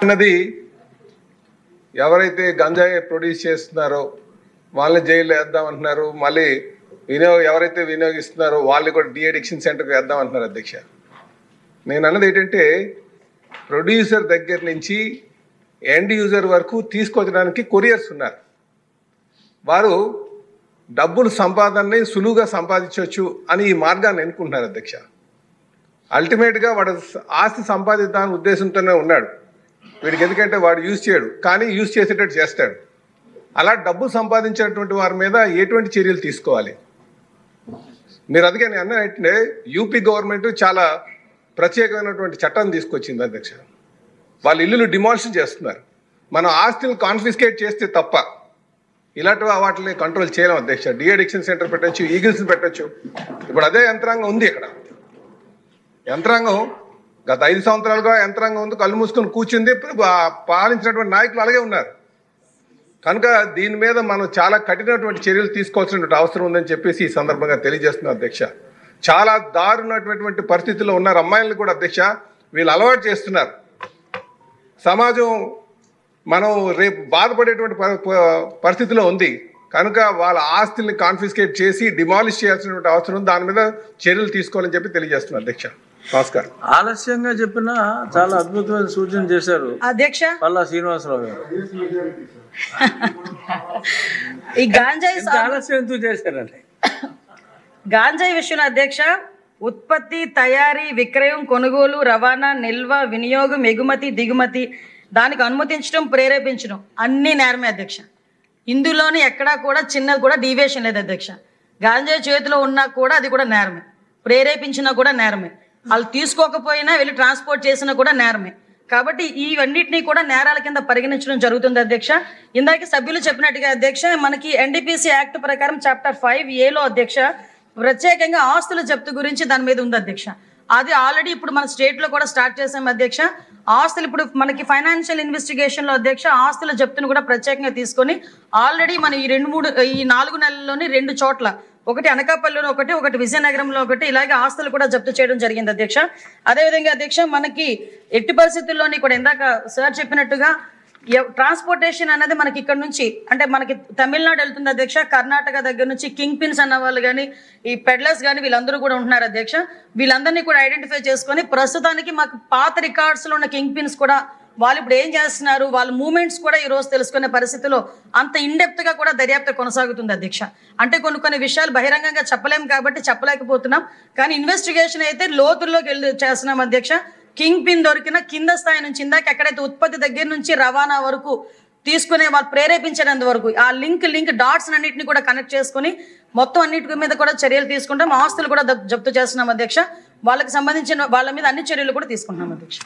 అన్నది ఎవరైతే గంజాయి ప్రొడ్యూస్ చేస్తున్నారో వాళ్ళని జైల్లో వేద్దామంటున్నారు. మళ్ళీ ఎవరైతే వినియోగిస్తున్నారో వాళ్ళు కూడా డీఅడిక్షన్ సెంటర్కి వేద్దామంటున్నారు అధ్యక్ష. నేను అన్నది ఏంటంటే ప్రొడ్యూసర్ దగ్గర నుంచి ఎండ్ యూజర్ వరకు తీసుకొచ్చడానికి కొరియర్స్ ఉన్నారు. వారు డబ్బులు సంపాదనని సులువుగా సంపాదించవచ్చు అని ఈ మార్గాన్ని ఎన్నుకుంటున్నారు అధ్యక్ష. అల్టిమేట్గా వాడు ఆస్తి సంపాదిద్దామనే ఉద్దేశంతోనే ఉన్నాడు. వీడికి ఎందుకంటే వాడు యూజ్ చేయడు, కానీ యూజ్ చేసేటట్టు చేస్తాడు. అలా డబ్బు సంపాదించేటువంటి వారి మీద ఎటువంటి చర్యలు తీసుకోవాలి? మీరు అందుకే నేను అన్నట్టే యూపీ గవర్నమెంట్ చాలా ప్రత్యేకమైనటువంటి చట్టం తీసుకొచ్చింది అధ్యక్ష. వాళ్ళ ఇల్లులు డిమాలిషన్ చేస్తున్నారు. మనం ఆస్తులు కాన్ఫిస్కేట్ చేస్తే తప్ప ఇలాంటి వాటిని కంట్రోల్ చేయలేం అధ్యక్ష. డీఅడిక్షన్ సెంటర్ పెట్టచ్చు, ఈగిల్స్ని పెట్టచ్చు. ఇప్పుడు అదే యంత్రాంగం ఉంది ఇక్కడ. యంత్రాంగం గత 5 సంవత్సరాలుగా యంత్రాంగం ఉంది, కళ్ళు మూసుకొని కూర్చుంది. పాలించినటువంటి నాయకులు అలాగే ఉన్నారు. కనుక దీని మీద మనం చాలా కఠినటువంటి చర్యలు తీసుకోవాల్సినటువంటి అవసరం ఉందని చెప్పేసి ఈ సందర్భంగా తెలియజేస్తున్నాం అధ్యక్ష. చాలా దారుణమైనటువంటి పరిస్థితుల్లో ఉన్నారు అమ్మాయిలను కూడా అధ్యక్ష. వీళ్ళు అలవాటు చేస్తున్నారు. సమాజం మనం రేపు బాధపడేటువంటి పరిస్థితిలో ఉంది. కనుక వాళ్ళ ఆస్తుల్ని కాన్ఫిస్కేట్ చేసి డిమాలిష్ చేయాల్సినటువంటి అవసరం ఉంది. దాని మీద చర్యలు తీసుకోవాలని చెప్పి తెలియజేస్తున్నాను అధ్యక్ష. నమస్కారం. ఆలస్యంగా చెప్పినా చాలా అద్భుతమైన సూచన చేశారు అధ్యక్ష పల్లా శ్రీనివాసరావు గారు. ఈ గాంజాయి ఆలస్యం ఎందుకు చేశారండి? గాంజాయి విషయంలో అధ్యక్ష ఉత్పత్తి, తయారీ, విక్రయం, కొనుగోలు, రవాణా, నిల్వ, వినియోగం, ఎగుమతి, దిగుమతి, దానికి అనుమతించడం, ప్రేరేపించడం అన్నీ నేరమే అధ్యక్ష. ఇందులోని ఎక్కడా కూడా చిన్నది కూడా డీవియేషన్ లేదు అధ్యక్ష. గాంజాయి చేతిలో ఉన్నా కూడా అది కూడా నేరమే, ప్రేరేపించినా కూడా నేరమే, వాళ్ళు తీసుకోకపోయినా వెళ్ళి ట్రాన్స్పోర్ట్ చేసినా కూడా నేరమే. కాబట్టి ఇవన్నిటినీ కూడా నేరాల కింద పరిగణించడం జరుగుతుంది అధ్యక్ష. ఇందాక సభ్యులు చెప్పినట్టుగా అధ్యక్ష మనకి ఎన్డీపీసీ యాక్ట్ ప్రకారం చాప్టర్ 5A అధ్యక్ష ప్రత్యేకంగా ఆస్తుల జప్తు గురించి దాని మీద ఉంది అధ్యక్ష. అది ఆల్రెడీ ఇప్పుడు మన స్టేట్లో కూడా స్టార్ట్ చేసాం అధ్యక్ష. ఆస్తులు ఇప్పుడు మనకి ఫైనాన్షియల్ ఇన్వెస్టిగేషన్లో అధ్యక్ష ఆస్తుల జప్తును కూడా ప్రత్యేకంగా తీసుకొని ఆల్రెడీ మనం ఈ 4 నెలల్లోని 2 చోట్ల, ఒకటి అనకాపల్లిలో ఒకటి విజయనగరంలో ఒకటి, ఇలాగే ఆస్తులు కూడా జప్తు చేయడం జరిగింది అధ్యక్ష. అదేవిధంగా అధ్యక్ష మనకి ఎట్టి పరిస్థితుల్లోని కూడా ఇందాక సార్ చెప్పినట్టుగా ట్రాన్స్పోర్టేషన్ అనేది మనకి ఇక్కడ నుంచి అంటే మనకి తమిళనాడు వెళ్తుంది అధ్యక్ష. కర్ణాటక దగ్గర నుంచి కింగ్ పిన్స్ అన్న వాళ్ళు కానీ ఈ పెడ్లర్స్ కానీ వీళ్ళందరూ కూడా ఉంటున్నారు అధ్యక్ష. వీళ్ళందరినీ కూడా ఐడెంటిఫై చేసుకొని ప్రస్తుతానికి మాకు పాత రికార్డ్స్లో ఉన్న కింగ్ పిన్స్ కూడా వాళ్ళు ఇప్పుడు ఏం చేస్తున్నారు, వాళ్ళ మూమెంట్స్ కూడా ఈ రోజు తెలుసుకునే పరిస్థితిలో అంత ఇన్డెప్త్గా కూడా దర్యాప్తు కొనసాగుతుంది అధ్యక్ష. అంటే కొన్ని విషయాలు బహిరంగంగా చెప్పలేము కాబట్టి చెప్పలేకపోతున్నాం, కానీ ఇన్వెస్టిగేషన్ అయితే లోతుల్లోకి వెళ్ళి చేస్తున్నాం అధ్యక్ష. కింగ్ పిన్ దొరికిన కింద స్థాయి నుంచి ఇందాక ఎక్కడైతే ఉత్పత్తి దగ్గర నుంచి రవాణా వరకు తీసుకునే వాళ్ళు ప్రేరేపించేంత వరకు ఆ లింక్ డాట్స్ అన్నింటినీ కూడా కనెక్ట్ చేసుకుని మొత్తం అన్నిటి మీద కూడా చర్యలు తీసుకుంటాం. ఆస్తులు కూడా జప్తు చేస్తున్నాం అధ్యక్ష. వాళ్ళకి సంబంధించిన వాళ్ళ మీద అన్ని చర్యలు కూడా తీసుకుంటున్నాం అధ్యక్ష.